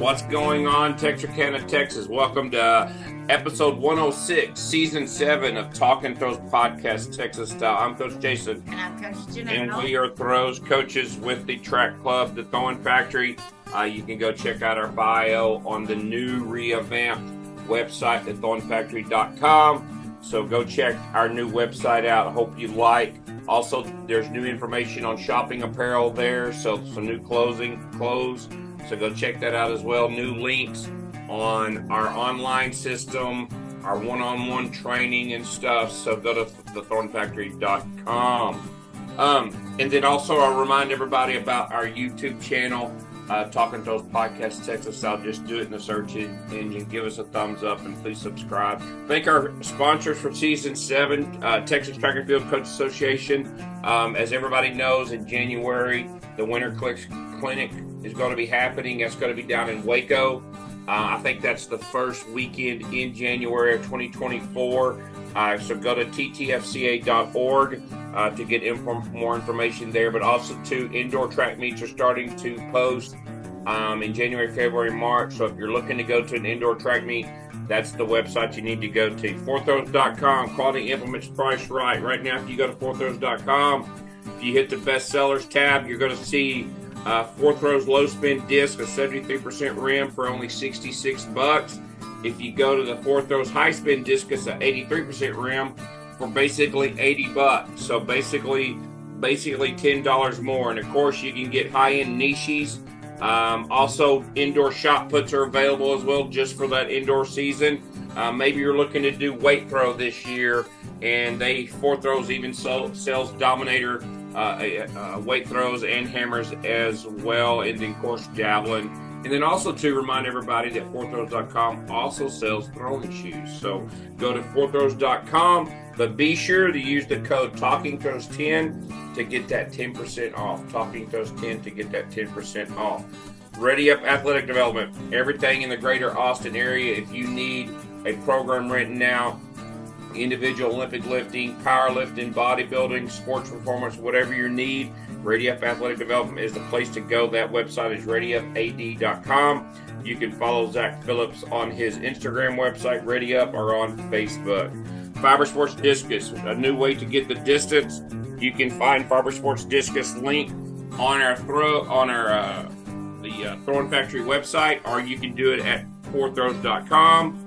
What's going on, Texarkana, Texas? Welcome to episode 106, season 7 of Talking Throws Podcast, Texas Style. I'm Coach Jason. And I'm Coach Janelle. And we are throws coaches with the track club, the Throwing Factory. You can go check out our bio on the new revamped website at throwingfactory.com. So go check our new website out. I hope you like. Also, there's new information on shopping apparel there. So some new clothes. So go check that out as well. New links on our online system, our one-on-one training and stuff. So go to thethornfactory.com. And then also I'll remind everybody about our YouTube channel, Talking Throws Podcast Texas Style. Just do it in the search engine. Give us a thumbs up and please subscribe. Thank our sponsors for season 7, Texas Track and Field Coach Association. As everybody knows, in January, the Winter Clinic is going to be happening. That's going to be down in Waco. I think that's the first weekend in January of 2024. So go to ttfca.org to get more information there. But also, too, indoor track meets are starting to post in January, February, March. So if you're looking to go to an indoor track meet, that's the website you need to go to. 4throws.com, quality implements priced right. Right now, if you go to 4throws.com, if you hit the best sellers tab, you're going to see 4 Throws low spin disc, a 73% rim for only $66. If you go to the 4 Throws high spin discus, an 83% rim for basically $80. So basically $10 more. And of course, you can get high-end niches. Also, indoor shot puts are available as well, just for that indoor season. Maybe you're looking to do weight throw this year, and 4 Throws even sells Dominator weight throws and hammers as well, and then of course javelin. And then also to remind everybody that 4throws.com also sells throwing shoes. So go to 4throws.com, but be sure to use the code TalkingThrows10 to get that 10% off. TalkingThrows10 to get that 10% off. Ready Up Athletic Development, everything in the greater Austin area. If you need a program written out, individual Olympic lifting, powerlifting, bodybuilding, sports performance, whatever your need, Ready Up Athletic Development is the place to go. That website is readyupad.com. You can follow Zach Phillips on his Instagram website, Ready Up, or on Facebook. Fiber Sports Discus, a new way to get the distance. You can find Fiber Sports Discus link on the Throwing Factory website, or you can do it at 4throws.com.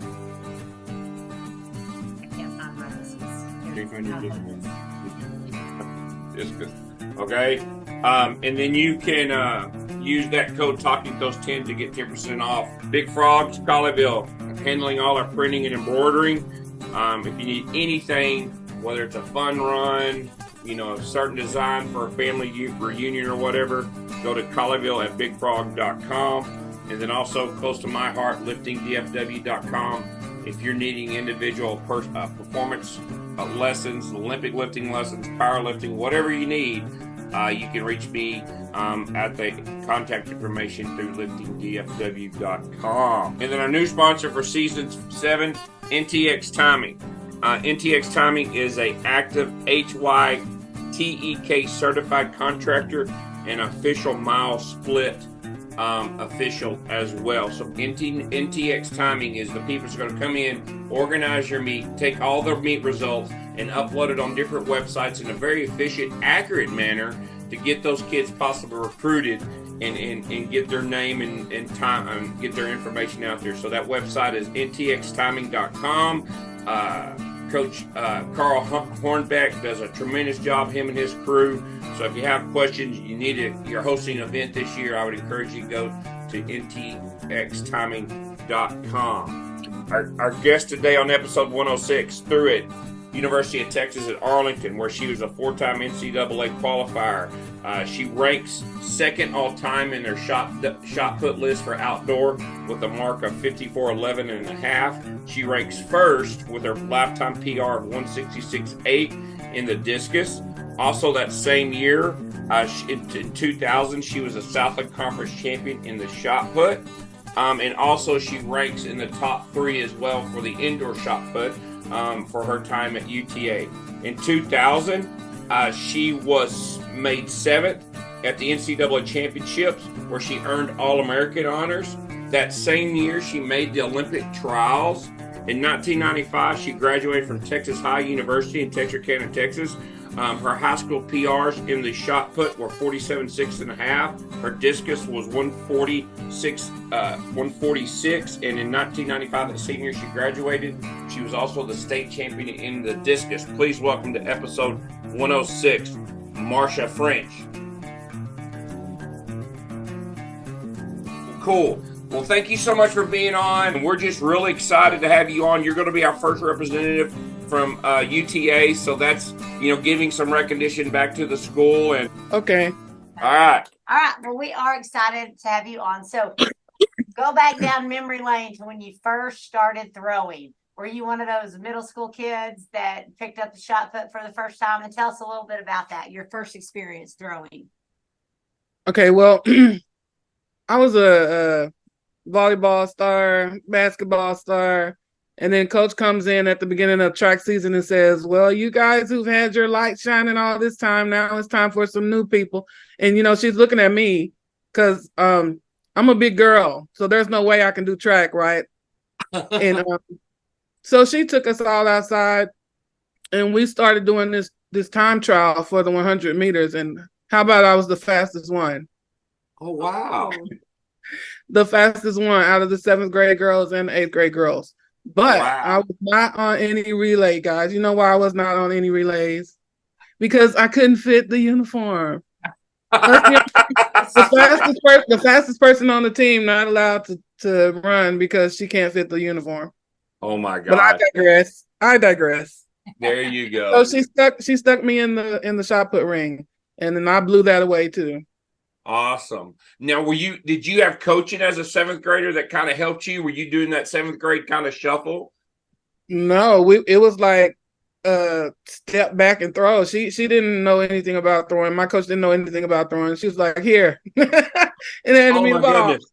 Discus. Okay, and then you can use that code TalkingThrows10 to get 10% off. Big Frogs, Colleyville, handling all our printing and embroidering. If you need anything, whether it's a fun run, a certain design for a family reunion or whatever, go to Colleyville at bigfrog.com. And then also close to my heart, liftingdfw.com. If you're needing individual performance lessons, Olympic lifting lessons, powerlifting, whatever you need, you can reach me at the contact information through liftingdfw.com. And then our new sponsor for season 7, NTX Timing. NTX Timing is a active HYTEK certified contractor and official mile split official as well. So NTX Timing is the people who's going to come in, organize your meet, take all their meet results, and upload it on different websites in a very efficient, accurate manner to get those kids possibly recruited and get their name and time and get their information out there. So that website is ntxtiming.com. Coach Carl Hornbeck does a tremendous job, him and his crew. So if you have questions, you're hosting an event this year, I would encourage you to go to ntxtiming.com. Our guest today on episode 106 threw it University of Texas at Arlington, where she was a 4-time NCAA qualifier. She ranks second all-time in their shot put list for outdoor with a mark of 54.11 and a half. She ranks first with her lifetime PR of 166.8 in the discus. Also that same year, in 2000, she was a Southland Conference champion in the shot put. And also she ranks in the top 3 as well for the indoor shot put for her time at UTA. In 2000, she was made 7th at the NCAA championships, where she earned All-American honors. That same year, she made the Olympic trials. In 1995, she graduated from Texas High University in Texarkana, Texas. Her high school PRs in the shot put were 47.6.5. Her discus was 146, 146. And in 1995, the same year she graduated, she was also the state champion in the discus. Please welcome to episode 106, Marsha French. Cool. Well, thank you so much for being on. We're just really excited to have you on. You're going to be our first representative from UTA, so that's, giving some recognition back to the school. And okay. All right. Well, we are excited to have you on. So go back down memory lane to when you first started throwing. Were you one of those middle school kids that picked up the shot put for the first time? And tell us a little bit about that, your first experience throwing. Okay, well, I was a volleyball star, basketball star, and then coach comes in at the beginning of track season and says, well, you guys who've had your light shining all this time, now it's time for some new people. And, she's looking at me because I'm a big girl, so there's no way I can do track, right? And so she took us all outside, and we started doing this time trial for the 100 meters. And how about I was the fastest one? Oh, wow. The fastest one out of the 7th grade girls and 8th grade girls. But wow. I was not on any relay, guys. You know why I was not on any relays? Because I couldn't fit the uniform. The fastest person on the team not allowed to run because she can't fit the uniform. Oh my God. But I digress. There you go. So she stuck me in the shot put ring, and then I blew that away too. Awesome. Now, did you have coaching as a 7th grader that kind of helped you? Were you doing that 7th grade kind of shuffle? No, it was like step back and throw. She didn't know anything about throwing. My coach didn't know anything about throwing. She was like, here. And handed me the ball. Goodness.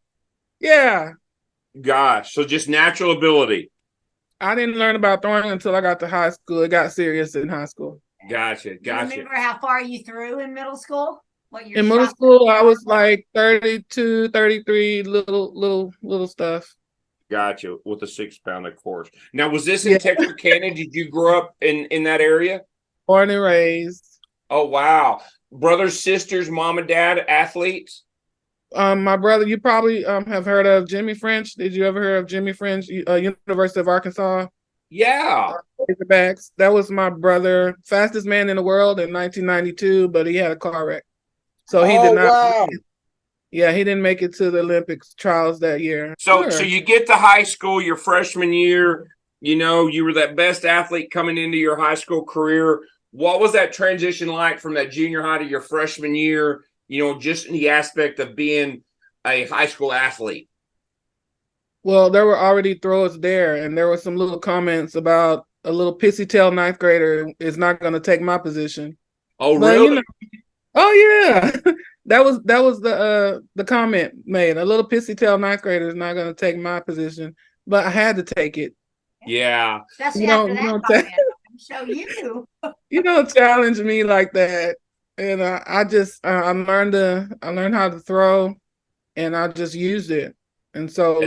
Yeah. Gosh. So just natural ability. I didn't learn about throwing until I got to high school. It got serious in high school. Gotcha. Do you remember how far you threw in middle school? In middle school, I was like 32, 33, little stuff. Gotcha. With a 6-pound, of course. Now, was this in Texarkana? Did you grow up in that area? Born and raised. Oh, wow. Brothers, sisters, mom and dad, athletes? My brother, you probably have heard of Jimmy French. Did you ever hear of Jimmy French, University of Arkansas? Yeah. Razorbacks. That was my brother. Fastest man in the world in 1992, but he had a car wreck. So he did not. Wow. Yeah, he didn't make it to the Olympics trials that year. So you get to high school, your freshman year, you were that best athlete coming into your high school career. What was that transition like from that junior high to your freshman year, just in the aspect of being a high school athlete? Well, there were already throwers there, and there were some little comments about a little pissy tail 9th grader is not going to take my position. Oh, really? Oh yeah, that was the comment made. A little pissy tail 9th grader is not going to take my position, but I had to take it. Yeah, especially after that comment. Show you. You don't challenge me like that, and I learned how to throw, and I just used it, and so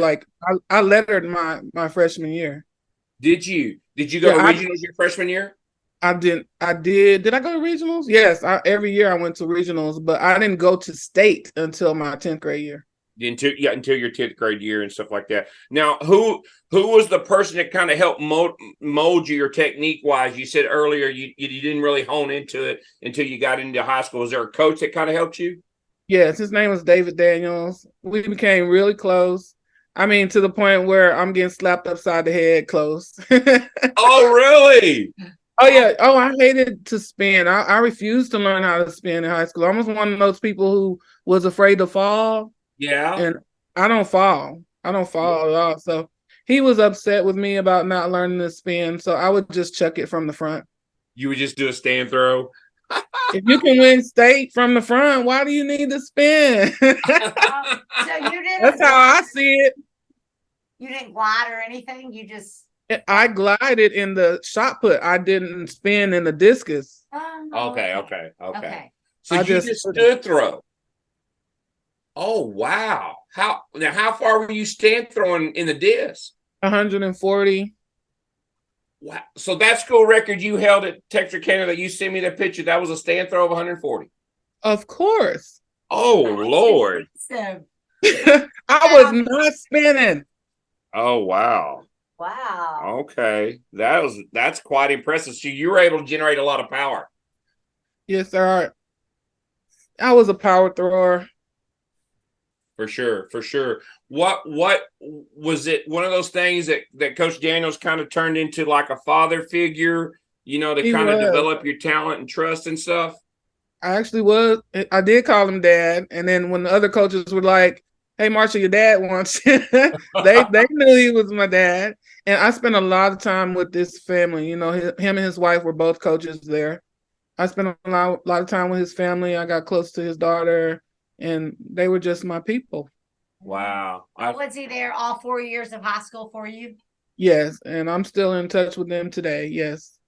I lettered my freshman year. Did you go to regionals your freshman year? I did. Did I go to regionals? Yes. Every year I went to regionals, but I didn't go to state until my 10th grade year. Until your 10th grade year and stuff like that. Now, who was the person that kind of helped mold you your technique wise? You said earlier you didn't really hone into it until you got into high school. Was there a coach that kind of helped you? Yes, his name was David Daniels. We became really close. I mean, to the point where I'm getting slapped upside the head close. Oh, really? Oh, yeah. Oh, I hated to spin. I refused to learn how to spin in high school. I was one of those people who was afraid to fall. Yeah. And I don't fall. At all. So he was upset with me about not learning to spin. So I would just chuck it from the front. You would just do a stand throw? If you can win state from the front, why do you need to spin? So you didn't. That's how I see it. You didn't glide or anything? You just... I glided in the shot put. I didn't spin in the discus. Okay. So I you just stood throw. Oh, wow. How far were you stand throwing in the disc? 140. Wow. So that school record you held at Texarkana that you sent me that picture, that was a stand throw of 140. Of course. Oh, Lord. So, I was not spinning. Oh, wow. wow. Okay. That's quite impressive. So you were able to generate a lot of power. Yes, sir. I was a power thrower. For sure, for sure. What was it? One of those things that Coach Daniels kind of turned into like a father figure, to He kind of was. develop your talent and trust and stuff. I actually was. I did call him dad, and then when the other coaches were like, "Hey, Marsha, your dad wants," they knew he was my dad. And I spent a lot of time with this family. Him and his wife were both coaches there. I spent a lot of time with his family. I got close to his daughter, and they were just my people. Wow. Was he there all 4 years of high school for you? Yes, and I'm still in touch with them today. Yes.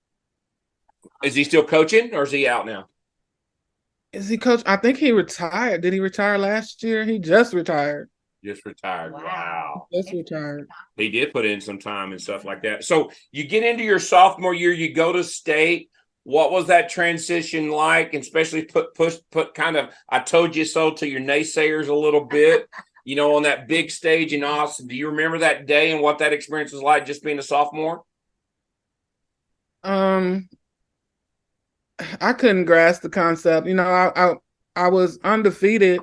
Is he still coaching or is he out now? Is he coach? I think he retired. Did he retire last year? He just retired. Just retired. Wow. Just retired. He did put in some time and stuff like that. So you get into your sophomore year, you go to state. What was that transition like? And especially put kind of I told you so to your naysayers a little bit, on that big stage in Austin. Do you remember that day and what that experience was like just being a sophomore? I couldn't grasp the concept. I was undefeated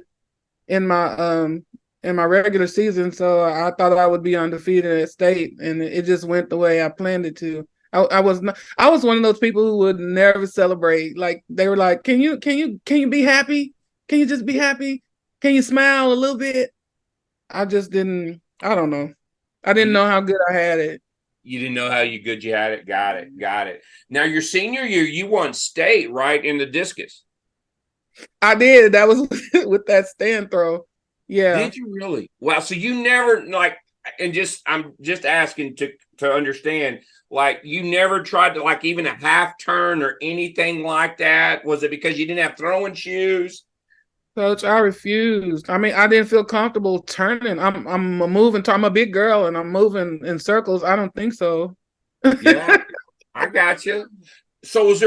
in my regular season, so I thought I would be undefeated at state, and it just went the way I planned it to. I was one of those people who would never celebrate. Like they were like, "Can you be happy? Can you just be happy? Can you smile a little bit?" I just didn't. I don't know. I didn't know how good I had it. You didn't know how good you had it. Got it. Now, your senior year, you won state, right, in the discus. I did. That was with that stand throw. Yeah. Did you really? Wow. So you never I'm just asking to understand, like you never tried to like even a half turn or anything like that. Was it because you didn't have throwing shoes? Coach, I refused. I mean, I didn't feel comfortable turning. I'm moving. I'm a big girl, and I'm moving in circles. I don't think so. Yeah, I got you. So was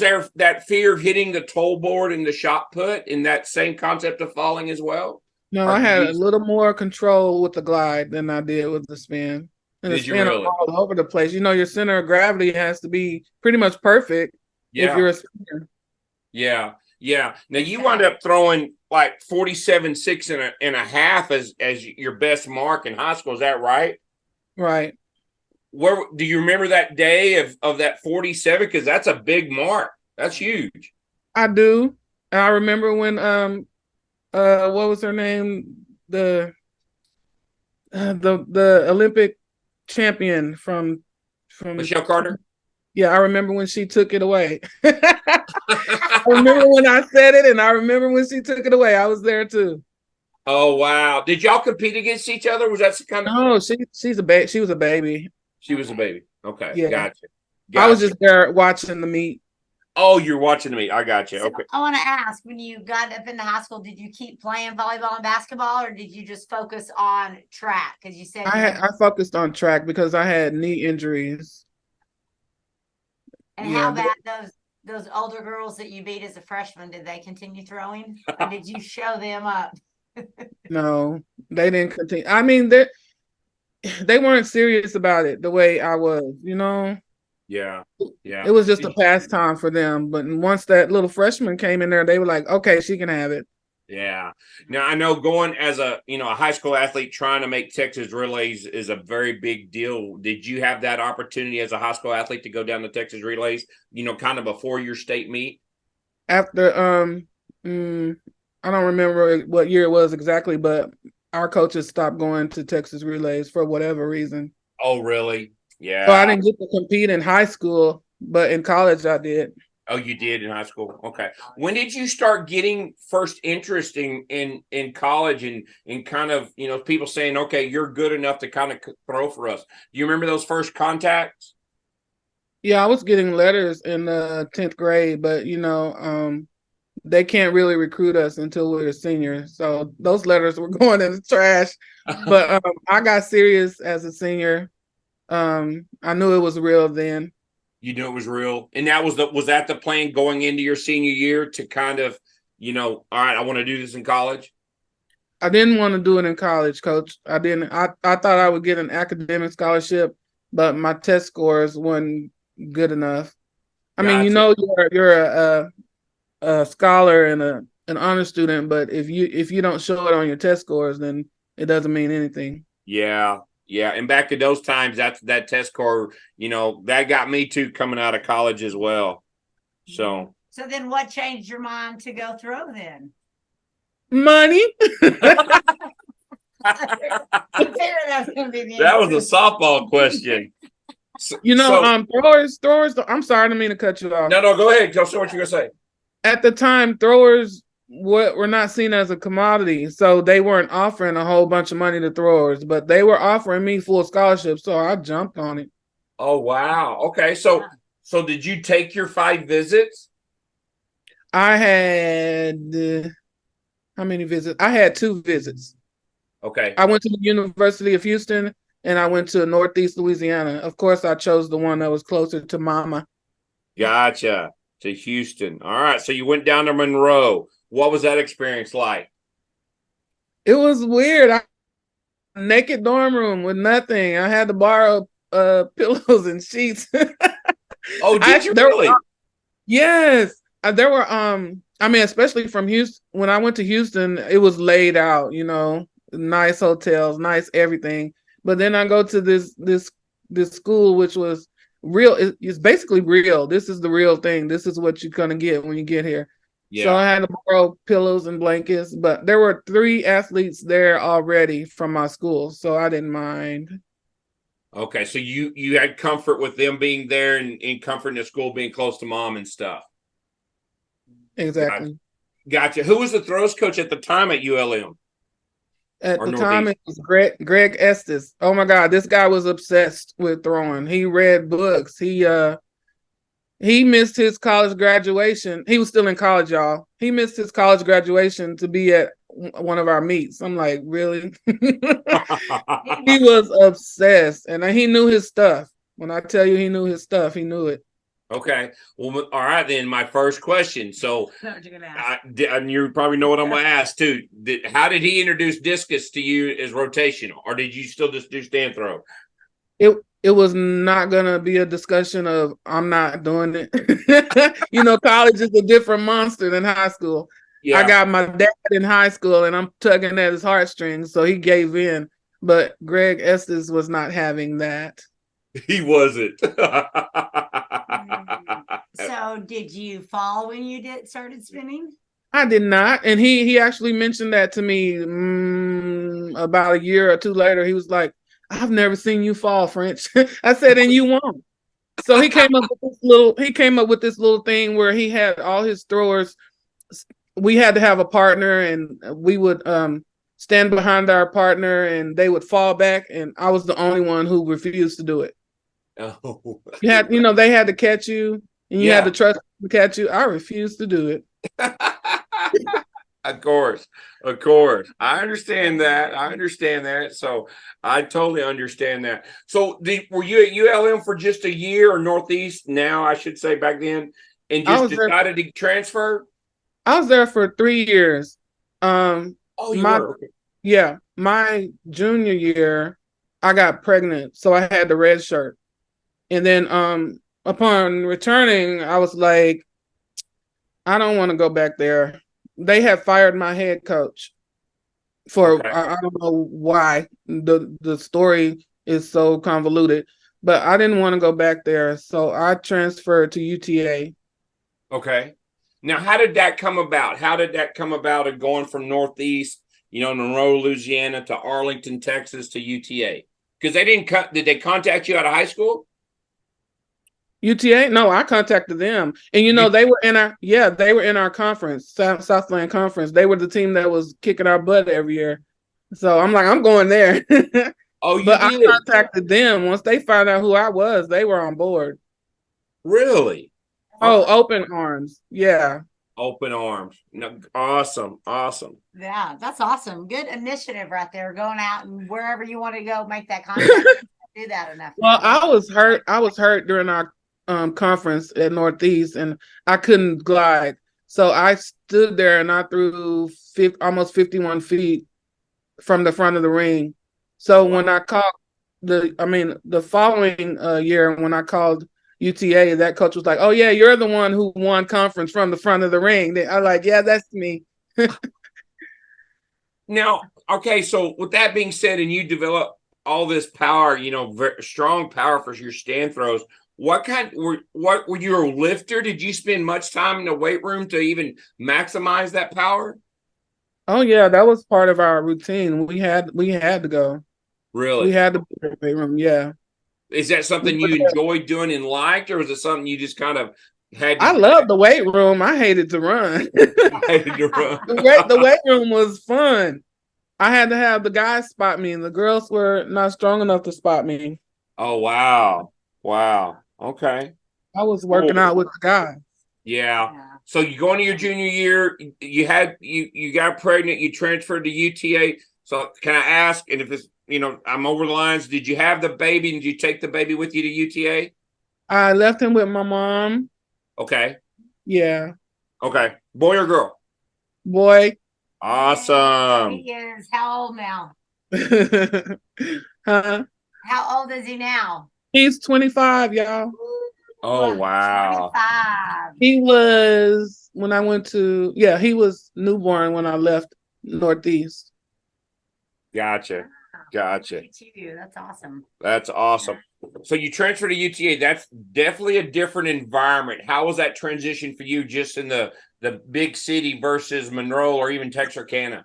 there that fear of hitting the toe board and the shot put in that same concept of falling as well? No, I had a little more control with the glide than I did with the spin. And the spin really? all over the place. Your center of gravity has to be pretty much perfect if you're a spinner. Yeah. Yeah. Now you wound up throwing like 47.6 and a half as your best mark in high school. Is that right? Right. Where do you remember that day of that 47? Because that's a big mark. That's huge. I do. And I remember when what was her name? The Olympic champion from Michelle Carter. Yeah, I remember when she took it away. I remember when I said it, and I remember when she took it away. I was there too. Oh wow! Did y'all compete against each other? Was that kind of? No, she's a baby. She was a baby. She was a baby. Okay, yeah, gotcha. I was just there watching the meet. Oh, you're watching the meet. I got you. Okay. I want to ask: when you got up into high school, did you keep playing volleyball and basketball, or did you just focus on track? Because you said I focused on track because I had knee injuries. And how about those older girls that you beat as a freshman? Did they continue throwing, or did you show them up? No, they didn't continue. I mean, they weren't serious about it the way I was. Yeah. It was just a pastime for them. But once that little freshman came in there, they were like, "Okay, she can have it." Yeah. Now I know going as a high school athlete trying to make Texas relays is a very big deal. Did you have that opportunity as a high school athlete to go down to Texas relays, kind of before your state meet? After I don't remember what year it was exactly, but our coaches stopped going to Texas relays for whatever reason. Oh, really? Yeah. So I didn't get to compete in high school, but in college I did. Oh, you did in high school? Okay. When did you start getting first interest in college and kind of, people saying, okay, you're good enough to kind of throw for us? Do you remember those first contacts? Yeah, I was getting letters in the 10th grade, but they can't really recruit us until we're a senior. So those letters were going in the trash. But I got serious as a senior. I knew it was real then. You knew it was real, and that was that the plan going into your senior year to kind of, all right, I want to do this in college. I didn't want to do it in college, Coach. I didn't. I thought I would get an academic scholarship, but my test scores weren't good enough. I mean, you're a scholar and an honor student, but if you don't show it on your test scores, then it doesn't mean anything. Yeah. Yeah. And back to those times, that test score, that got me too coming out of college as well. So then what changed your mind to go throw then? Money. That was a softball question. Throwers. I'm sorry, I didn't mean to cut you off. No, go ahead. Tell us what you're gonna say. At the time, throwers were not seen as a commodity, so they weren't offering a whole bunch of money to throwers, but they were offering me full scholarships, so I jumped on it. Oh wow! Okay, so did you take your 5 visits? I had how many visits? I had 2 visits. Okay. I went to the University of Houston and I went to Northeast Louisiana. Of course, I chose the one that was closer to Mama. Gotcha. To Houston. All right. So you went down to Monroe. What was that experience like? It was weird. Naked dorm room with nothing. I had to borrow pillows and sheets. Oh, did you really? Yes. There were especially from Houston. When I went to Houston, it was laid out, nice hotels, nice everything. But then I go to this school, which was real. It's basically real. This is the real thing. This is what you're gonna get when you get here. Yeah. So I had to borrow pillows and blankets, but there were 3 athletes there already from my school, so I didn't mind. Okay, so you had comfort with them being there and comfort in the school being close to mom and stuff. Exactly. Gotcha. Who was the throws coach at the time at ULM? At the time, it was Greg Estes. Oh my God, this guy was obsessed with throwing. He read books. He missed his college graduation. He was still in college, y'all. He missed his college graduation to be at one of our meets. I'm like, really? He was obsessed, and he knew his stuff. When I tell you he knew his stuff, he knew it. Okay. Well, all right, then my first question. So and you probably know what I'm going to ask too. How did he introduce discus to you as rotational, or did you still just do stand throw? It was not going to be a discussion of I'm not doing it. College is a different monster than high school. Yeah. I got my dad in high school and I'm tugging at his heartstrings, so he gave in. But Greg Estes was not having that. He wasn't. So did you fall when you started spinning? I did not. And he actually mentioned that to me about a year or 2 later. He was like, I've never seen you fall, French. I said, and you won't. So he came up with this little thing where he had all his throwers. We had to have a partner, and we would stand behind our partner, and they would fall back, and I was the only one who refused to do it. Oh. You had, they had to catch you, and you had to trust them to catch you. I refused to do it. Of course. I understand that. So I totally understand that. So were you at ULM for just a year, or Northeast now, I should say, back then, and just decided to transfer? I was there for 3 years. Yeah. My junior year, I got pregnant, so I had the red shirt. And then upon returning, I was like, I don't want to go back there. They had fired my head coach for I don't know why. The story is so convoluted, but I didn't want to go back there, so I transferred to UTA. Okay. Now, how did that come about? Of going from Northeast, Monroe, Louisiana, to Arlington, Texas, to UTA? Because did they contact you out of high school? UTA? No, I contacted them. And they were in our conference, Southland Conference. They were the team that was kicking our butt every year. So I'm like, I'm going there. Oh, you but did? I contacted them. Once they found out who I was, they were on board. Really? Oh, open arms. Yeah. Open arms. No, awesome. Yeah, that's awesome. Good initiative right there. Going out and wherever you want to go, make that contact. Do that enough. Well, I was hurt during our conference at Northeast, and I couldn't glide. So I stood there and I threw almost 51 feet from the front of the ring. So when I called the following year when I called UTA, that coach was like, "Oh yeah, you're the one who won conference from the front of the ring." I was like, "Yeah, that's me." Now, okay, so with that being said, and you develop all this power, very strong power for your stand throws. What were you a lifter? Did you spend much time in the weight room to even maximize that power? Oh yeah, that was part of our routine. We had to go. Really? We had to be in the weight room. Yeah. Is that something you enjoyed doing and liked, or was it something you just kind of had to I loved the weight room. I hated to run. hated to run? The weight room was fun. I had to have the guys spot me, and the girls were not strong enough to spot me. Oh wow. Okay. I was working out with the guys. Yeah. So you go into your junior year, you got pregnant, you transferred to UTA. So can I ask, and if it's I'm over the lines, did you have the baby and did you take the baby with you to UTA? I left him with my mom. Okay. Yeah. Okay. Boy or girl? Boy. Awesome. He is how old now? Huh? How old is he now? He's 25, y'all. Oh wow. 25. He was when I went to he was newborn when I left Northeast. Gotcha. Look at you. That's awesome. So you transferred to UTA. That's definitely a different environment. How was that transition for you just in the big city versus Monroe or even Texarkana?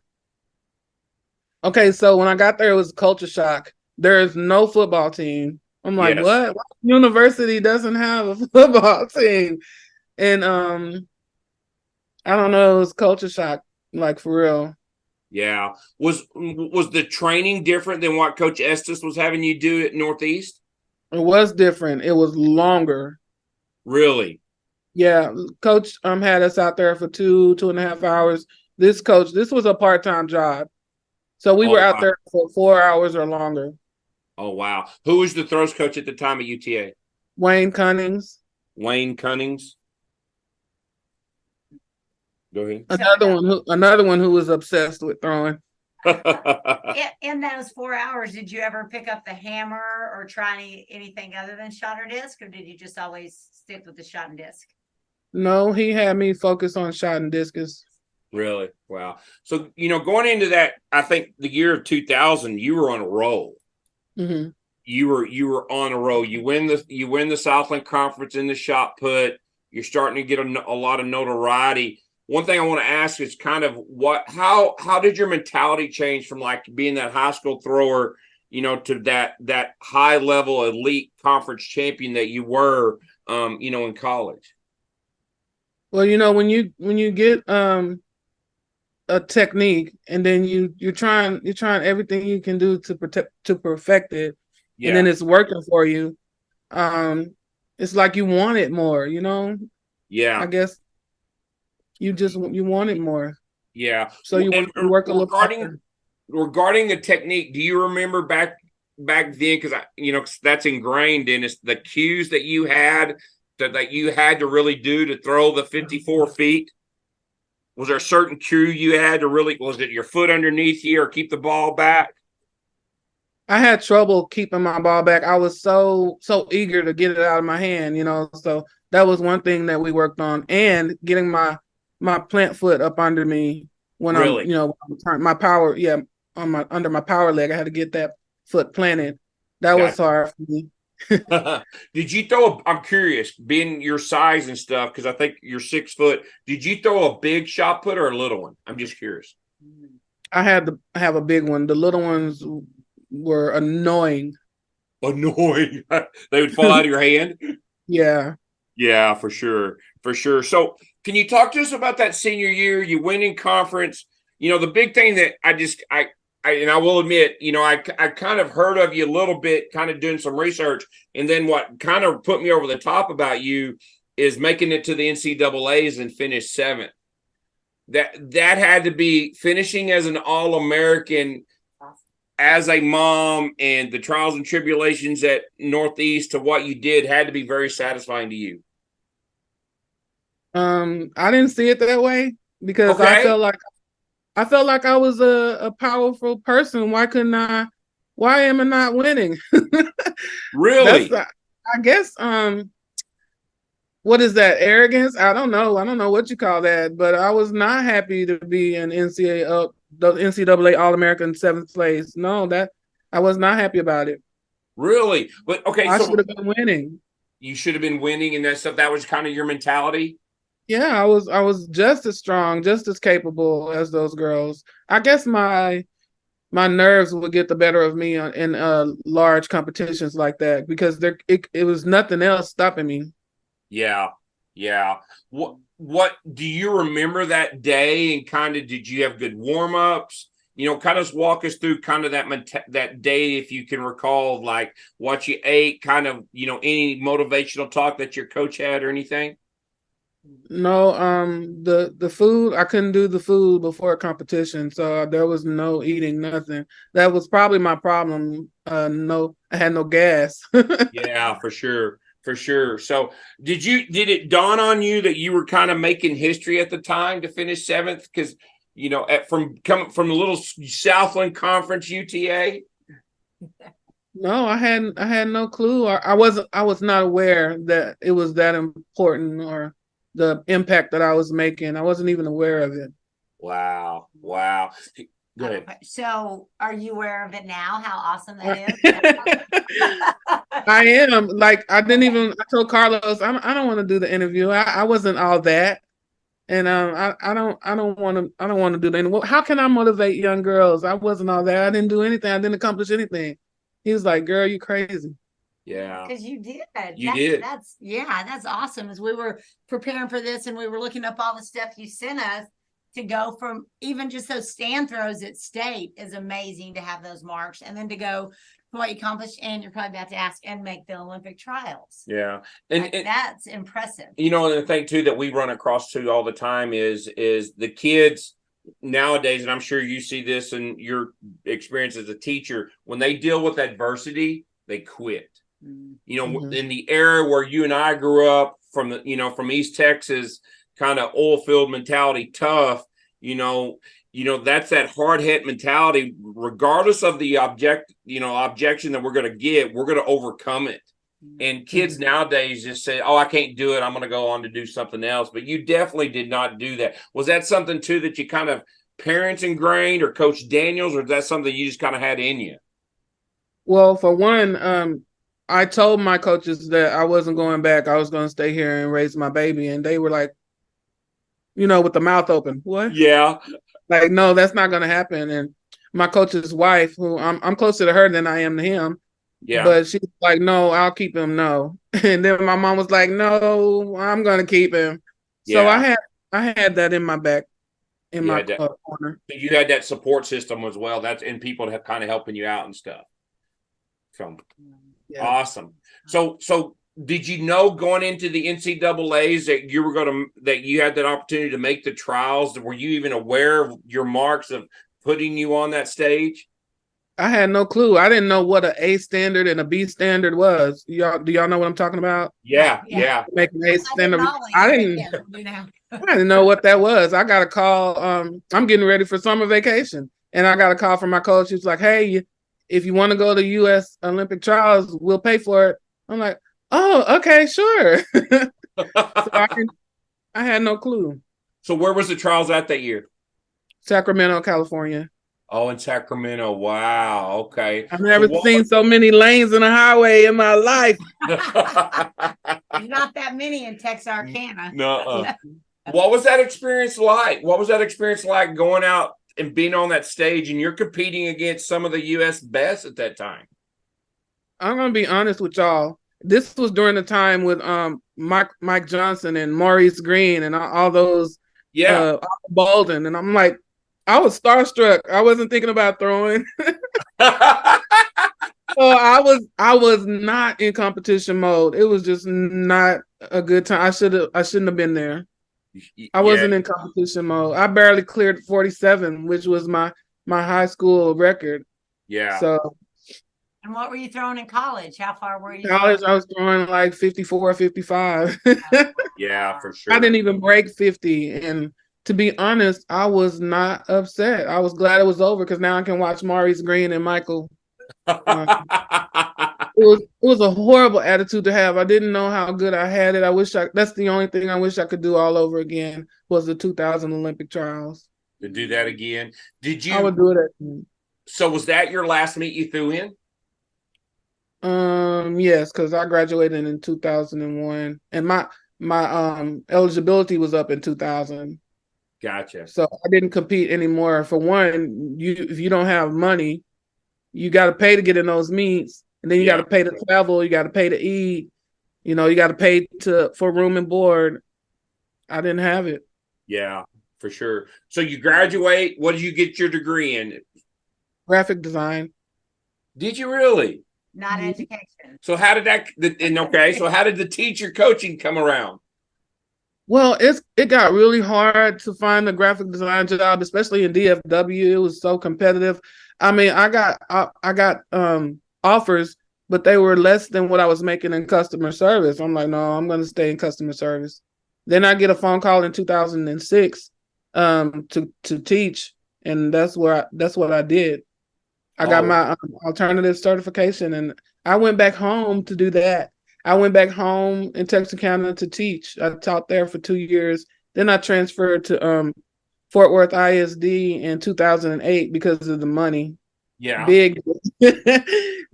Okay, so when I got there, it was culture shock. There is no football team. I'm like, Yes. what? University doesn't have a football team. And I don't know, it was culture shock, like for real. Yeah. Was the training different than what Coach Estes was having you do at Northeast? It was different. It was longer. Really? Yeah. Coach had us out there for 2.5 hours. This was a part-time job. So we were out there for 4 hours or longer. Oh, wow. Who was the throws coach at the time at UTA? Wayne Cunnings. Wayne Cunnings. Go ahead. Another one who was obsessed with throwing. In those 4 hours, did you ever pick up the hammer or try anything other than shot or disc, or did you just always stick with the shot and disc? No, he had me focus on shot and discus. Really? Wow. So, going into that, I think the year of 2000, you were on a roll. Mm-hmm. You were on a roll. You win the Southland Conference in the shot put. You're starting to get a lot of notoriety. One thing I want to ask is kind of how did your mentality change from like being that high school thrower, to that high level elite conference champion that you were, in college? Well, when you get a technique and then you're trying everything you can do to perfect it, and then it's working for you. It's like you want it more, Yeah. I guess you want it more. Yeah. So you work a little harder. Regarding the technique, do you remember back then? Because that's ingrained in us, the cues that you had to really do to throw the 54 feet. Was there a certain cue you had to really? Was it your foot underneath you or keep the ball back? I had trouble keeping my ball back. I was so eager to get it out of my hand, So that was one thing that we worked on, and getting my plant foot up under me when really? my power, under my power leg. I had to get that foot planted. That was hard for me. Did you throw I'm curious, being your size and stuff, because I think you're 6 foot. Did you throw a big shot put or a little one? I'm just curious. I had to have a big one. The little ones were annoying. They would fall out of your hand? Yeah, for sure. So can you talk to us about that senior year? You win in conference. The big thing that I will admit, I kind of heard of you a little bit, kind of doing some research. And then what kind of put me over the top about you is making it to the NCAAs and finish 7th. that had to be finishing as an All-American as a mom, and the trials and tribulations at Northeast to what you did had to be very satisfying to you. I didn't see it that way because Okay. I felt like I was a powerful person. Why am I not winning? Really? I guess what is that, arrogance? I don't know what you call that, but I was not happy to be an NCAA All-American 7th place. No, that I was not happy about it. Really? But okay, I so should have been winning. you should have been winning and that stuff. That was kind of your mentality. Yeah, I was just as strong, just as capable as those girls. I guess my nerves would get the better of me in large competitions like that because it was nothing else stopping me. Yeah. What do you remember that day, and kind of did you have good warm-ups? Kind of walk us through kind of that day, if you can recall, like what you ate, kind of, any motivational talk that your coach had or anything. No, the food, I couldn't do the food before a competition, so there was no eating, nothing. That was probably my problem. No, I had no gas. Yeah, for sure. So did it dawn on you that you were kind of making history at the time to finish 7th? Because from coming from the little Southland Conference UTA. No, I had no clue. I was not aware that it was that important, or the impact that I was making. I wasn't even aware of it. Wow. Go ahead. So are you aware of it now? How awesome that is? I am. Like, I told Carlos, I don't want to do the interview. I wasn't all that. And I don't want to do that. How can I motivate young girls? I wasn't all that. I didn't do anything. I didn't accomplish anything. He was like, "Girl, you crazy." Yeah. Because you did. Did. That's awesome. As we were preparing for this and we were looking up all the stuff you sent us, to go from even just those stand throws at state is amazing, to have those marks, and then to go for what you accomplished, and you're probably about to ask, and make the Olympic trials. Yeah. And that's impressive. And the thing too that we run across too all the time is the kids nowadays, and I'm sure you see this in your experience as a teacher, when they deal with adversity, they quit. Mm-hmm. In the era where you and I grew up from from East Texas, kind of oil field mentality, tough, that's that hard hit mentality, regardless of the objection that we're going to get, we're going to overcome it. And kids nowadays just say, "Oh, I can't do it. I'm going to go on to do something else." But you definitely did not do that. Was that something too that you kind of parents ingrained, or Coach Daniels, or is that something you just kind of had in you? Well, for one, I told my coaches that I wasn't going back. I was going to stay here and raise my baby. And they were like, with the mouth open. What? Yeah. Like, no, that's not going to happen. And my coach's wife, who I'm closer to her than I am to him. Yeah. But she's like, "No, I'll keep him." No. And then my mom was like, "No, I'm going to keep him." So Yeah. I had that in my back, in my corner. You had that support system as well. And people have kind of helping you out and stuff. So awesome. So did you know going into the NCAAs that you had that opportunity to make the trials? Were you even aware of your marks of putting you on that stage? I had no clue. I didn't know what an A standard and a B standard was. Do y'all know what I'm talking about? Yeah. Making A standard. I didn't know what that was. I got a call. I'm getting ready for summer vacation, and I got a call from my coach. He was like, "Hey, if you want to go to U.S. Olympic trials, we'll pay for it." I'm like, "Oh, okay, sure." So I had no clue. So where was the trials at that year? Sacramento, California. Oh, in Sacramento. Wow. Okay. I've never seen so many lanes in a highway in my life. Not that many in Texarkana. No. What was that experience like? Going out and being on that stage, and you're competing against some of the U.S. best at that time? I'm going to be honest with y'all. This was during the time with Mike Johnson and Maurice Green and all those Bolden. And I'm like, I was starstruck. I wasn't thinking about throwing. So I was not in competition mode. It was just not a good time. I shouldn't have been there. I wasn't in competition mode. I barely cleared 47, which was my high school record. Yeah. So. And what were you throwing in college? How far were you? College, I was throwing like 54, 55. Yeah, for sure. I didn't even break 50. And to be honest, I was not upset. I was glad it was over because now I can watch Maurice Green and Michael. It was a horrible attitude to have. I didn't know how good I had it. That's the only thing I wish I could do all over again was the 2000 Olympic trials. To do that again. Did you? I would do it again. So was that your last meet you threw in? Yes, because I graduated in 2001 and my eligibility was up in 2000. Gotcha. So I didn't compete anymore. For one, if you don't have money, you got to pay to get in those meets, and then you got to pay to travel, you got to pay to eat, you got to pay for room and board. I didn't have it. Yeah, for sure. So you graduate. What did you get your degree in? Graphic design. Did you really? Not education. So how did that? Okay. So how did the teacher coaching come around? Well, it got really hard to find a graphic design job, especially in DFW. It was so competitive. I mean, I got offers, but they were less than what I was making in customer service. I'm like, no, I'm going to stay in customer service. Then I get a phone call in 2006 to teach, and that's what I did. I got my alternative certification, and I went back home to do that. I went back home in Texarkana to teach. I taught there for 2 years. Then I transferred to Fort Worth ISD in 2008 because of the money. Yeah. Big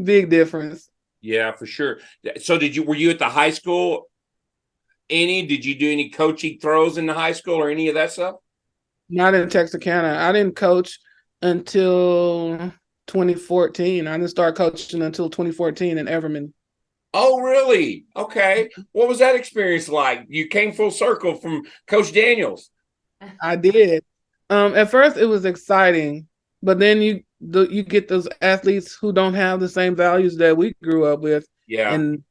difference. Yeah, for sure. So were you at the high school? Did you do any coaching throws in the high school or any of that stuff? Not in Texarkana. I didn't coach until 2014. I didn't start coaching until 2014 in Everman. Oh, really? Okay. What was that experience like? You came full circle from Coach Daniels. I did. At first, it was exciting, but then you get those athletes who don't have the same values that we grew up with. Yeah. And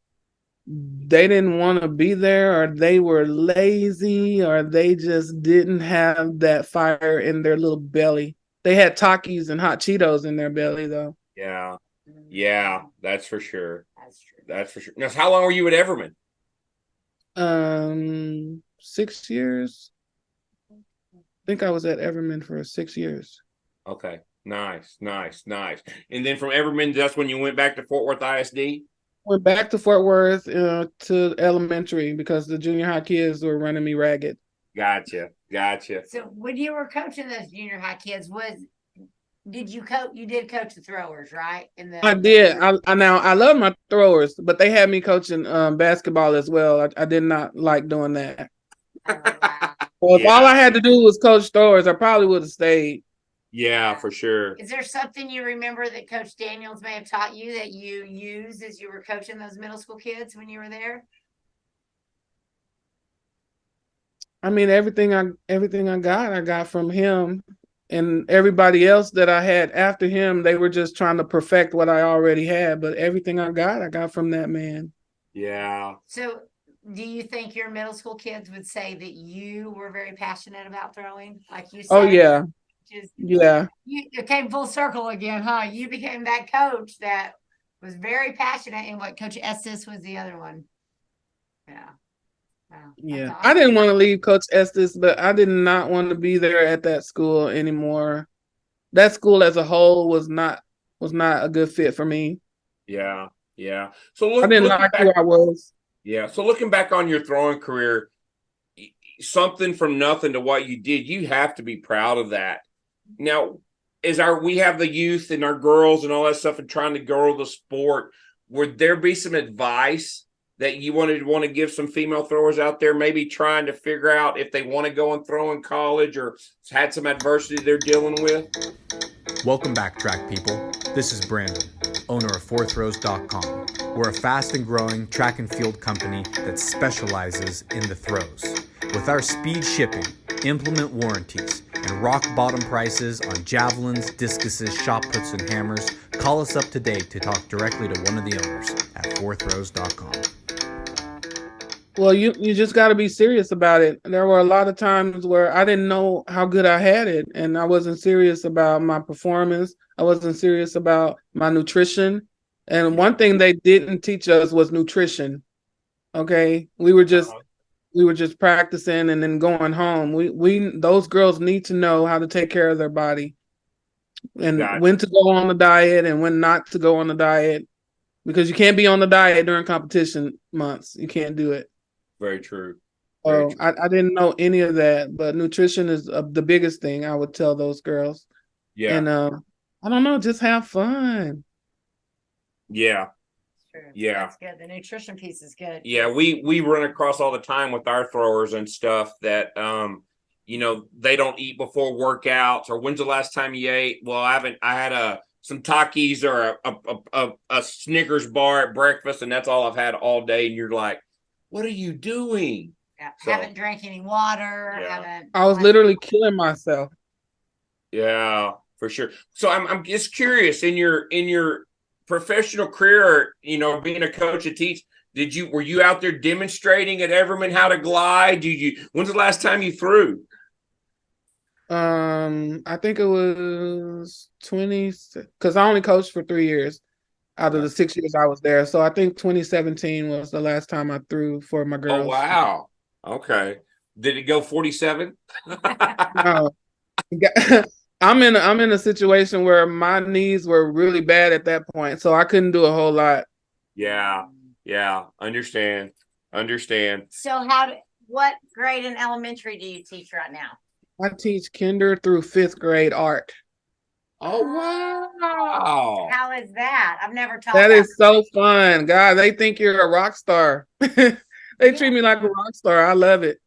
they didn't want to be there, or they were lazy, or they just didn't have that fire in their little belly. They had Takis and hot Cheetos in their belly, though. Yeah. Yeah, that's for sure. That's for sure. Now, how long were you at Everman? 6 years. I think I was at Everman for 6 years. Okay. Nice. And then from Everman, that's when you went back to Fort Worth ISD? Went back to Fort Worth to elementary because the junior high kids were running me ragged. Gotcha. So when you were coaching those junior high kids, did you coach? You did coach the throwers, right? I did. I love my throwers, but they had me coaching basketball as well. I did not like doing that. Oh, wow. Well, if all I had to do was coach throwers, I probably would have stayed. Yeah, for sure. Is there something you remember that Coach Daniels may have taught you that you used as you were coaching those middle school kids when you were there? I mean, everything I got from him. And everybody else that I had after him, they were just trying to perfect what I already had. But everything I got from that man. Yeah. So do you think your middle school kids would say that you were very passionate about throwing? Like you said? Oh, yeah. Yeah. You came full circle again, huh? You became that coach that was very passionate in what Coach Estes was the other one. Yeah. Wow, yeah. awesome. I didn't want to leave Coach Estes, but I did not want to be there at that school anymore. That school as a whole was not a good fit for me. Yeah. So I didn't like who I was. Yeah. So looking back on your throwing career, something from nothing to what you did, you have to be proud of that. Now, we have the youth and our girls and all that stuff and trying to grow the sport, would there be some advice that you want to give some female throwers out there, maybe trying to figure out if they want to go and throw in college or had some adversity they're dealing with? Welcome back, track people. This is Brandon, owner of fourthrows.com. We're a fast and growing track and field company that specializes in the throws. With our speed shipping, implement warranties, and rock bottom prices on javelins, discuses, shot puts, and hammers, call us up today to talk directly to one of the owners at fourthrows.com. Well, you just got to be serious about it. There were a lot of times where I didn't know how good I had it, and I wasn't serious about my performance. I wasn't serious about my nutrition. And one thing they didn't teach us was nutrition. Okay, we were just practicing and then going home. We those girls need to know how to take care of their body and Got when to go on the diet and when not to go on the diet, because you can't be on the diet during competition months. You can't do it. very true. Very So true. I didn't know any of that, but nutrition is the biggest thing I would tell those girls. Yeah. And I don't know, just have fun. Yeah. True. Yeah. That's good. The nutrition piece is good. Yeah, we run across all the time with our throwers and stuff that they don't eat before workouts, or when's the last time you ate? Well, I had some Takis or a Snickers bar at breakfast, and that's all I've had all day. And you're like, what are you doing? Yeah. So- Haven't drank any water. Yeah. I was literally killing myself. Yeah, for sure. So I'm just curious, in your professional career, being a coach and teach, were you out there demonstrating at Everman how to glide? When's the last time you threw? I think it was 20, because I only coached for 3 years out of the 6 years I was there. So I think 2017 was the last time I threw for my girls. Oh wow. Okay. Did it go 47? No. I'm in a situation where my knees were really bad at that point, so I couldn't do a whole lot. Yeah. Understand. So what grade in elementary do you teach right now? I teach kinder through 5th grade art. Oh wow. How is that? I've never taught That is so fun. God, they think you're a rock star. They treat me like a rock star. I love it.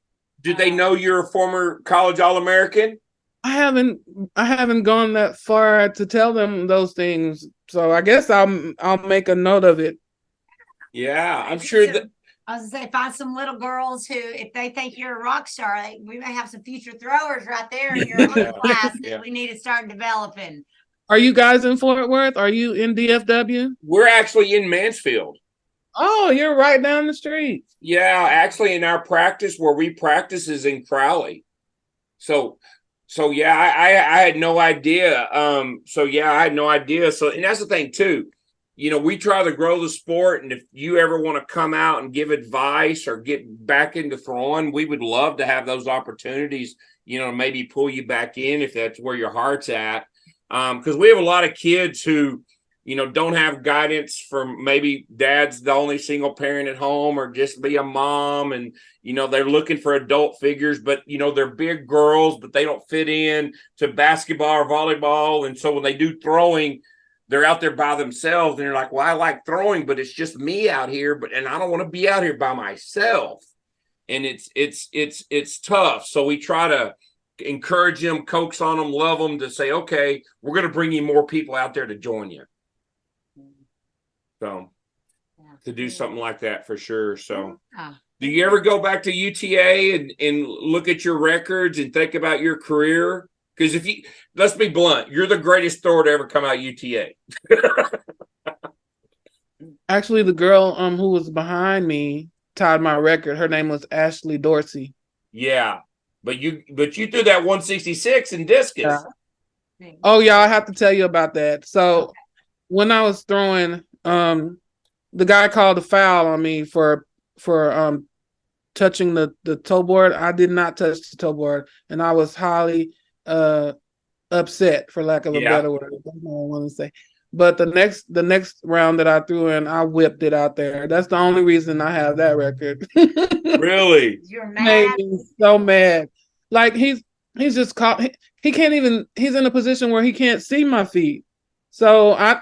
Do they know you're a former college All-American? I haven't gone that far to tell them those things. So I guess I'll make a note of it. Yeah, I'm sure that. I was gonna say, find some little girls who, if they think you're a rock star, we may have some future throwers right there in your other class that we need to start developing. Are you guys in Fort Worth? Are you in DFW? We're actually in Mansfield. Oh, you're right down the street. Yeah, actually, in our practice where we practice is in Crowley. So yeah, I had no idea. I had no idea. So, and that's the thing too. We try to grow the sport, and if you ever want to come out and give advice or get back into throwing, we would love to have those opportunities. Maybe pull you back in if that's where your heart's at. Because we have a lot of kids who, don't have guidance from, maybe dad's the only single parent at home, or just be a mom, and they're looking for adult figures, but they're big girls, but they don't fit in to basketball or volleyball, and so when they do throwing, they're out there by themselves, and they're like, well, I like throwing, but it's just me out here, and I don't want to be out here by myself, and it's tough. So we try to encourage them, coax on them, love them, to say, okay, we're going to bring you more people out there to join you. So to do something like that for sure. So do you ever go back to UTA and look at your records and think about your career? Because let's be blunt, you're the greatest thrower to ever come out of UTA. Actually, the girl who was behind me tied my record. Her name was Ashley Dorsey. Yeah. But you threw that 166 in discus. Yeah. Oh yeah, I have to tell you about that. So when I was throwing, the guy called a foul on me for touching the toe board. I did not touch the toe board, and I was highly upset, for lack of a better word. That's what I want to say. But the next round that I threw in, I whipped it out there. That's the only reason I have that record. Really? You're mad. Made me so mad. Like he's just caught. He can't even. He's in a position where he can't see my feet. So I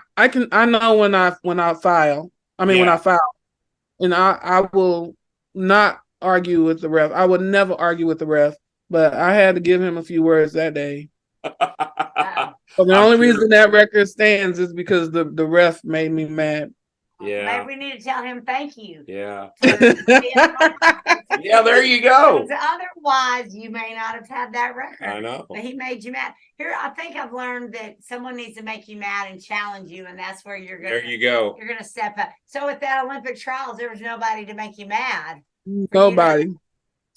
know when I foul. When I foul, and I will not argue with the ref. I would never argue with the ref. But I had to give him a few words that day. So the only reason that record stands is because the ref made me mad. Yeah. Maybe we need to tell him thank you. Yeah. Yeah, there you go. Otherwise, you may not have had that record. I know. But he made you mad. Here, I think I've learned that someone needs to make you mad and challenge you, and that's where you're going. There you go. You're going to step up. So at that Olympic trials, there was nobody to make you mad. Nobody.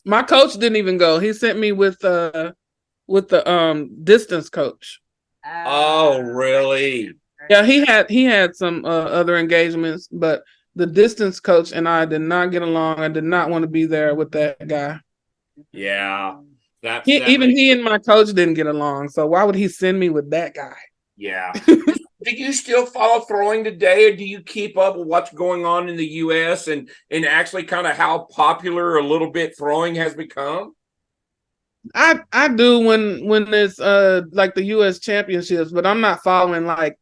My coach didn't even go. He sent me with the distance coach. Oh, really? Yeah, he had some other engagements, but the distance coach and I did not get along. I did not want to be there with that guy. Yeah. He and my coach didn't get along. So why would he send me with that guy? Yeah. Do you still follow throwing today, or do you keep up with what's going on in the U.S. and actually kind of how popular a little bit throwing has become? I do when it's like the U.S. championships, but I'm not following like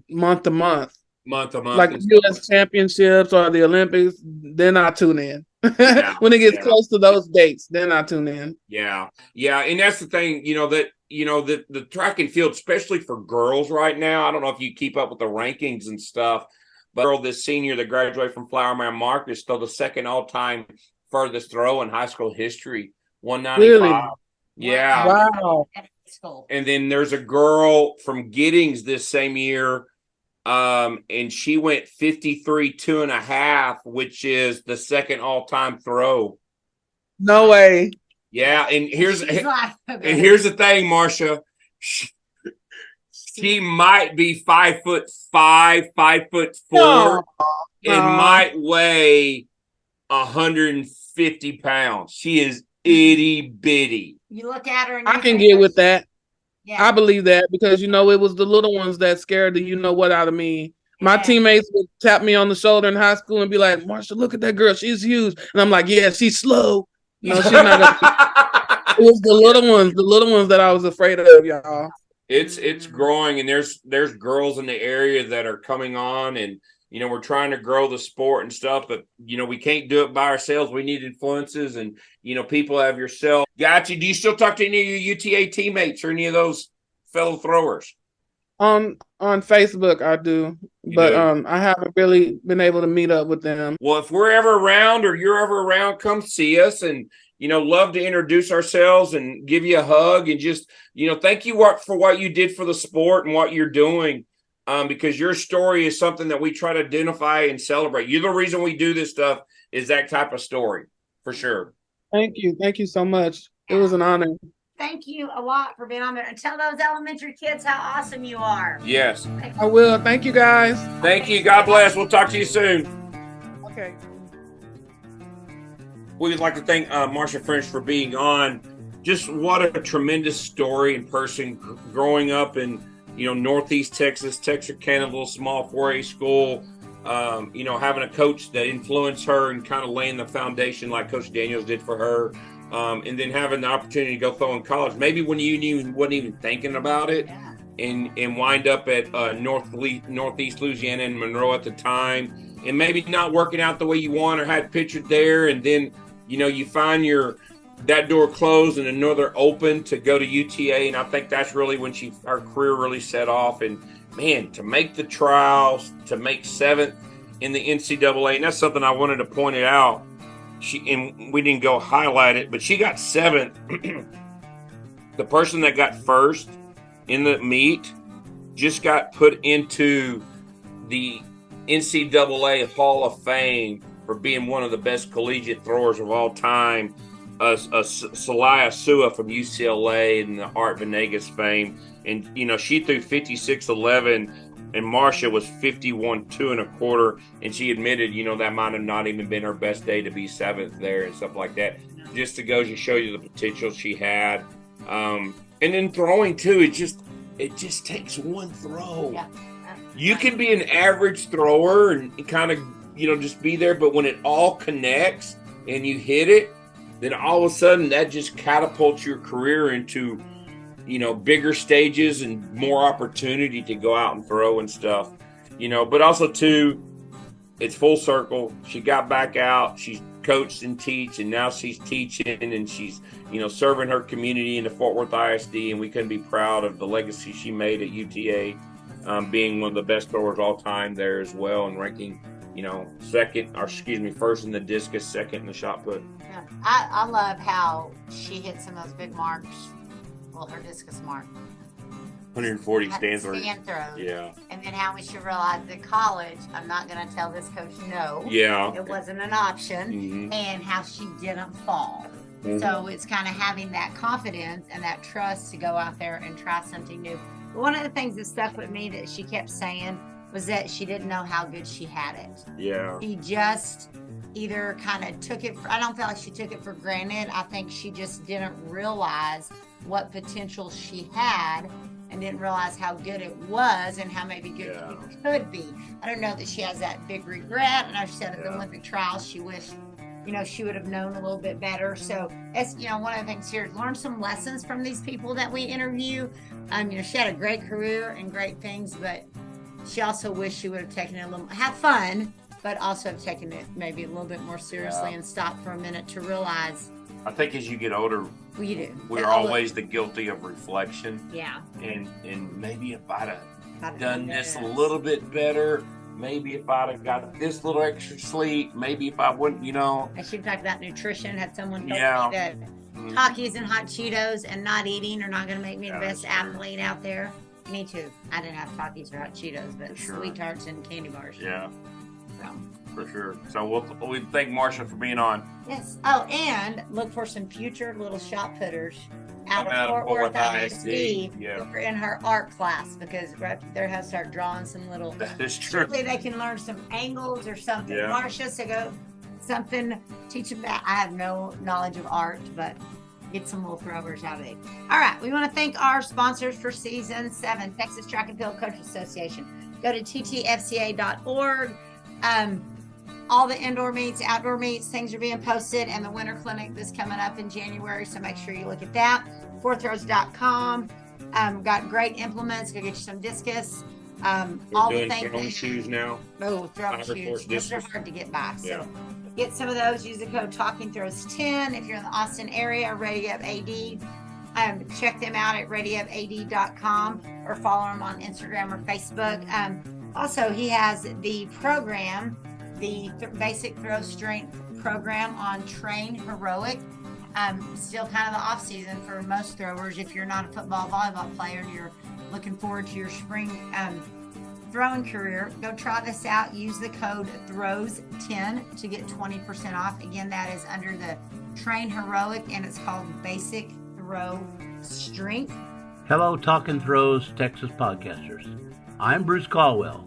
month to month. Month to month. Like the U.S. championships or the Olympics, then I tune in. Yeah, when it gets close to those dates, then I tune in. Yeah. And that's the thing, that the track and field, especially for girls right now. I don't know if you keep up with the rankings and stuff, but girl, this senior that graduated from Flower Mound Mark is still the second all-time furthest throw in high school history, 195. Really? Yeah. Wow. And then there's a girl from Giddings this same year, and she went 53 2.5, which is the second all-time throw. No way. Yeah, and here's the thing, Marsha. She might be 5'5", 5'4", and might weigh 150 pounds. She is itty bitty. You look at her and I can get with that. Yeah. I believe that because it was the little ones that scared the what out of me. My teammates would tap me on the shoulder in high school and be like, "Marsha, look at that girl. She's huge." And I'm like, "Yeah, she's slow." No, she's not. It was the little ones that I was afraid of, y'all. It's growing, and there's girls in the area that are coming on, and we're trying to grow the sport and stuff, but we can't do it by ourselves. We need influences, and people have yourself. Got you. Do you still talk to any of your UTA teammates or any of those fellow throwers? On Facebook, I do, but I haven't really been able to meet up with them. Well, if we're ever around or you're ever around, come see us, and love to introduce ourselves and give you a hug and just thank you for what you did for the sport and what you're doing, because your story is something that we try to identify and celebrate. You're the reason we do this stuff, is that type of story, for sure. Thank you so much. It was an honor. Thank you a lot for being on there, and tell those elementary kids how awesome you are. Yes, I will. Thank you, guys. Thank you. God bless. We'll talk to you soon. Okay. We would like to thank Marsha French for being on. Just what a tremendous story in person, growing up in Northeast Texas, Texarkana, little small 4A school. Having a coach that influenced her and kind of laying the foundation like Coach Daniels did for her. And then having the opportunity to go throw in college, maybe when you wasn't even thinking about it, and wind up at Northeast Louisiana and Monroe at the time, and maybe not working out the way you want or had pictured there, and then you find that door closed and another open to go to UTA, and I think that's really when her career really set off. And man, to make the trials, to make 7th in the NCAA, and that's something I wanted to point it out. And we didn't go highlight it, but she got 7th. The person that got 1st in the meet just got put into the NCAA Hall of Fame for being one of the best collegiate throwers of all time. Celia Sua from UCLA and the Art Venegas fame. And, she threw 56.11, and Marsha was 51.2 and she admitted, that might have not even been her best day to be 7th there and stuff like that. Just to go to show you the potential she had. And then throwing too, it just takes one throw. Yeah. You can be an average thrower and kind of, just be there, but when it all connects and you hit it, then all of a sudden that just catapults your career into, bigger stages and more opportunity to go out and throw and stuff, but also too, it's full circle. She got back out, she's coached and teach, and now she's teaching, and she's, serving her community in the Fort Worth ISD, and we couldn't be proud of the legacy she made at UTA, being one of the best throwers all time there as well, and ranking, first in the discus, second in the shot put. Yeah. I love how she hit some of those big marks. Well, her discus mark. 140 stand throws. Stand throws. Yeah. And then how she realized at college, I'm not going to tell this coach no. Yeah. It wasn't an option. Mhm. And how she didn't fall. Mhm. So it's kind of having that confidence and that trust to go out there and try something new. But one of the things that stuck with me that she kept saying was that she didn't know how good she had it. Yeah. She just either kind of took it, I don't feel like she took it for granted. I think she just didn't realize what potential she had and didn't realize how good it was and how maybe good it could be. I don't know that she has that big regret. I know she said at the Olympic trials she wished, she would have known a little bit better. So that's, one of the things here is learn some lessons from these people that we interview. She had a great career and great things, but she also wished she would have taken it a little, have fun, but also have taken it maybe a little bit more seriously and stopped for a minute to realize. I think as you get older, you do. we're always the guilty of reflection. Yeah. And maybe if I'd have done this a little bit better, maybe if I'd have got this little extra sleep, maybe if I wouldn't, And she talked about nutrition, had someone told me that Takis and hot Cheetos and not eating are not going to make me the best athlete out there. Me too. I didn't have Takis or hot Cheetos, but sweet tarts and candy bars. Yeah. So. For sure. So we thank Marsha for being on. Yes. Oh, and look for some future little shot putters out of Fort Worth ISD in her art class, because right there has to start drawing some little. That is true. They can learn some angles or something. Yeah. Marsha, so go something, teach them that. I have no knowledge of art, but get some little throwers out of it. All right. We want to thank our sponsors for season 7, Texas Track and Field Coaches Association. Go to ttfca.org. All the indoor meets, outdoor meets, things are being posted, and the winter clinic that's coming up in January. So make sure you look at that. Fourthrows.com. Got great implements. Go get you some discus. All the things. Throwing shoes now. Oh, throwing shoes. Those are hard to get by. So get some of those. Use the code TalkingThrows10 if you're in the Austin area. Ready Up AD. Check them out at readyupad.com or follow them on Instagram or Facebook. Also, he has the program, the basic throw strength program on Train Heroic. Still kind of the off season for most throwers. If you're not a football, volleyball player and you're looking forward to your spring throwing career, go try this out. Use the code THROWS10 to get 20% off. Again, that is under the Train Heroic, and it's called Basic Throw Strength. Hello, Talking Throws Texas podcasters. I'm Bruce Caldwell.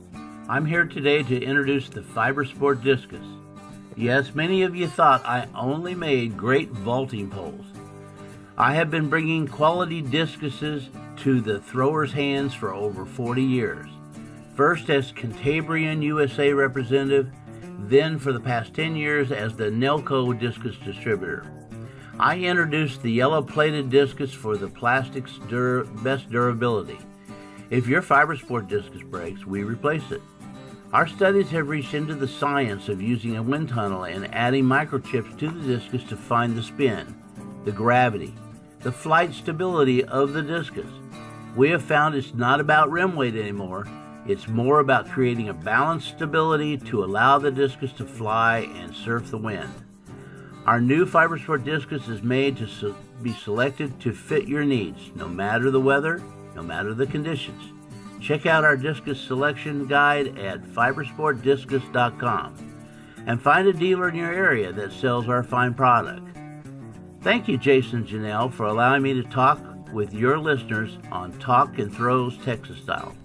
I'm here today to introduce the FiberSport Discus. Yes, many of you thought I only made great vaulting poles. I have been bringing quality discuses to the throwers' hands for over 40 years. First as Cantabrian USA representative, then for the past 10 years as the Nelco discus distributor. I introduced the yellow-plated discus for the plastic's best durability. If your FiberSport discus breaks, we replace it. Our studies have reached into the science of using a wind tunnel and adding microchips to the discus to find the spin, the gravity, the flight stability of the discus. We have found it's not about rim weight anymore. It's more about creating a balanced stability to allow the discus to fly and surf the wind. Our new FiberSport discus is made to be selected to fit your needs, no matter the weather, no matter the conditions. Check out our discus selection guide at fibersportdiscus.com and find a dealer in your area that sells our fine product. Thank you, Jason Janelle, for allowing me to talk with your listeners on Talk and Throws Texas Style.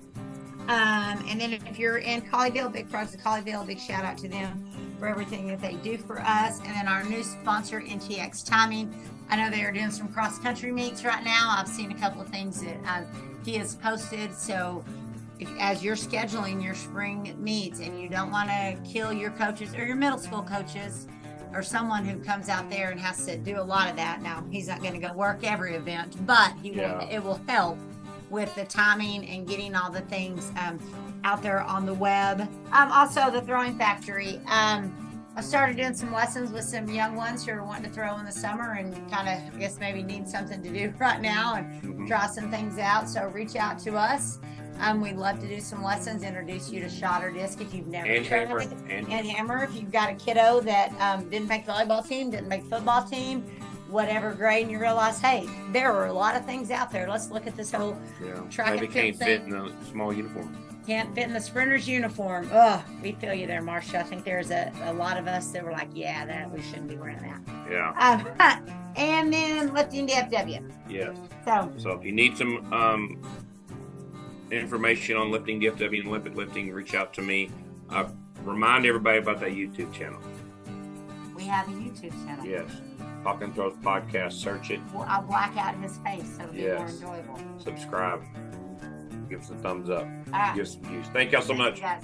And then if you're in Colleyville, Big Frogs of Colleyville, big shout out to them for everything that they do for us. And then our new sponsor, NTX Timing. I know they are doing some cross-country meets right now. I've seen a couple of things that he has posted. So as you're scheduling your spring meets and you don't want to kill your coaches or your middle school coaches or someone who comes out there and has to do a lot of that. Now, he's not going to go work every event, but it will help with the timing and getting all the things out there on the web. Also, the Throwing Factory. I started doing some lessons with some young ones who are wanting to throw in the summer and kind of, I guess, maybe need something to do right now and try some things out. So reach out to us. We'd love to do some lessons, introduce you to shot or disc if you've never tried it. And hammer. If you've got a kiddo that didn't make the volleyball team, didn't make the football team, whatever grade and you realize, hey, there are a lot of things out there. Let's look at this whole track Maybe and field can't thing. fit in a small uniform. Can't fit in the sprinter's uniform. Ugh, we feel you there, Marsha. I think there's a lot of us that were like, yeah, that we shouldn't be wearing that. Yeah. And then lifting DFW. Yes. So if you need some information on lifting DFW and Olympic lifting, reach out to me. Remind everybody about that YouTube channel. we have a YouTube channel. Yes. Talking Throws Podcast. Search it. Well, I'll black out his face so it'll be more Yes. enjoyable. Subscribe. Give us a thumbs up. All right. Give us some views. Thank y'all so much. You guys.